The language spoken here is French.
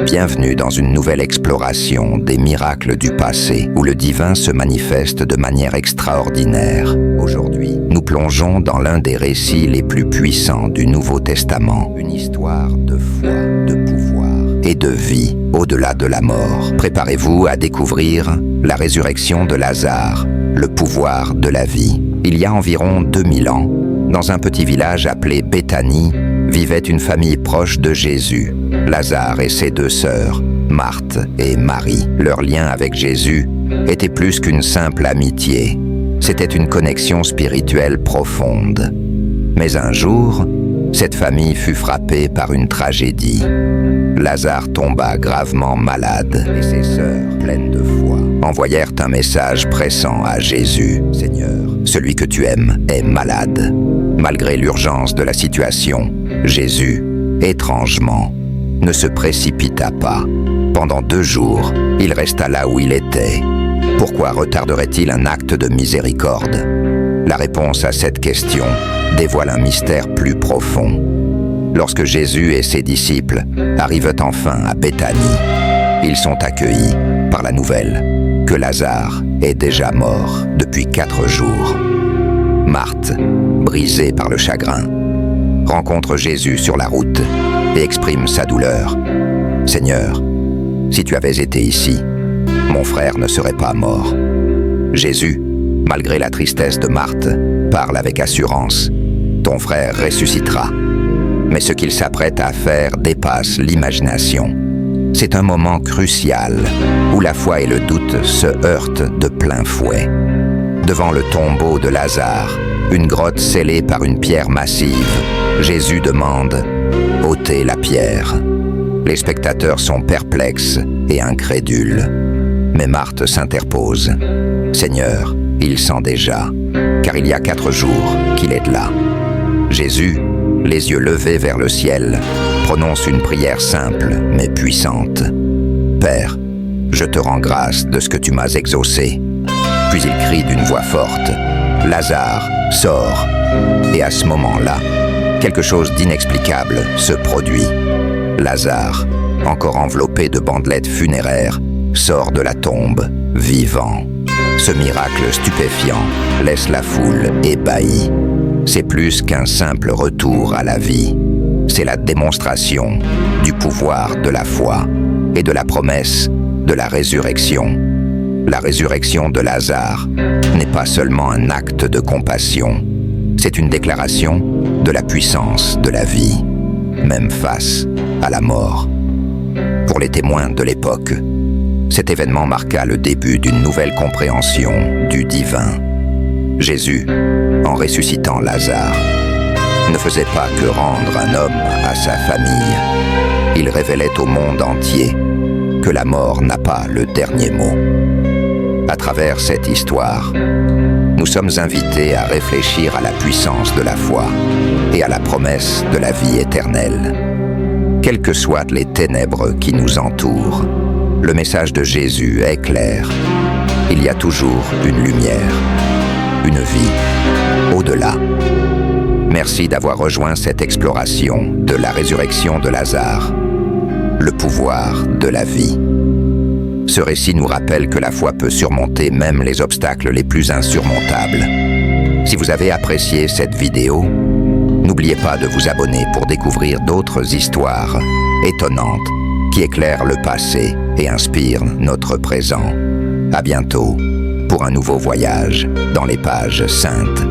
Bienvenue dans une nouvelle exploration des miracles du passé, où le divin se manifeste de manière extraordinaire. Aujourd'hui, nous plongeons dans l'un des récits les plus puissants du Nouveau Testament. Une histoire de foi, de pouvoir et de vie au-delà de la mort. Préparez-vous à découvrir la résurrection de Lazare, le pouvoir de la vie. Il y a environ 2000 ans, dans un petit village appelé Béthanie, vivait une famille proche de Jésus, Lazare et ses deux sœurs, Marthe et Marie. Leur lien avec Jésus était plus qu'une simple amitié. C'était une connexion spirituelle profonde. Mais un jour, cette famille fut frappée par une tragédie. Lazare tomba gravement malade et ses sœurs, pleines de foi, envoyèrent un message pressant à Jésus. « Seigneur, celui que tu aimes est malade. » Malgré l'urgence de la situation, Jésus, étrangement, ne se précipita pas. Pendant 2 jours, il resta là où il était. Pourquoi retarderait-il un acte de miséricorde? La réponse à cette question dévoile un mystère plus profond. Lorsque Jésus et ses disciples arrivent enfin à Béthanie, ils sont accueillis par la nouvelle que Lazare est déjà mort depuis 4 jours. Marthe, brisée par le chagrin, rencontre Jésus sur la route et exprime sa douleur. « Seigneur, si tu avais été ici, mon frère ne serait pas mort. » Jésus, malgré la tristesse de Marthe, parle avec assurance. « Ton frère ressuscitera. » Mais ce qu'il s'apprête à faire dépasse l'imagination. C'est un moment crucial où la foi et le doute se heurtent de plein fouet. Devant le tombeau de Lazare, une grotte scellée par une pierre massive, Jésus demande « ôtez la pierre ». Les spectateurs sont perplexes et incrédules. Mais Marthe s'interpose. « Seigneur, il sent déjà, car il y a 4 jours qu'il est là. » Jésus, les yeux levés vers le ciel, prononce une prière simple mais puissante. « Père, je te rends grâce de ce que tu m'as exaucé. » Puis il crie d'une voix forte « Lazare, sors !» Et à ce moment-là, quelque chose d'inexplicable se produit. Lazare, encore enveloppé de bandelettes funéraires, sort de la tombe, vivant. Ce miracle stupéfiant laisse la foule ébahie. C'est plus qu'un simple retour à la vie. C'est la démonstration du pouvoir de la foi et de la promesse de la résurrection. La résurrection de Lazare n'est pas seulement un acte de compassion, c'est une déclaration de la puissance de la vie, même face à la mort. Pour les témoins de l'époque, cet événement marqua le début d'une nouvelle compréhension du divin. Jésus, en ressuscitant Lazare, ne faisait pas que rendre un homme à sa famille. Il révélait au monde entier que la mort n'a pas le dernier mot. À travers cette histoire, nous sommes invités à réfléchir à la puissance de la foi et à la promesse de la vie éternelle. Quelles que soient les ténèbres qui nous entourent, le message de Jésus est clair. Il y a toujours une lumière, une vie au-delà. Merci d'avoir rejoint cette exploration de la résurrection de Lazare, le pouvoir de la vie. Ce récit nous rappelle que la foi peut surmonter même les obstacles les plus insurmontables. Si vous avez apprécié cette vidéo, n'oubliez pas de vous abonner pour découvrir d'autres histoires étonnantes qui éclairent le passé et inspirent notre présent. À bientôt pour un nouveau voyage dans les pages saintes.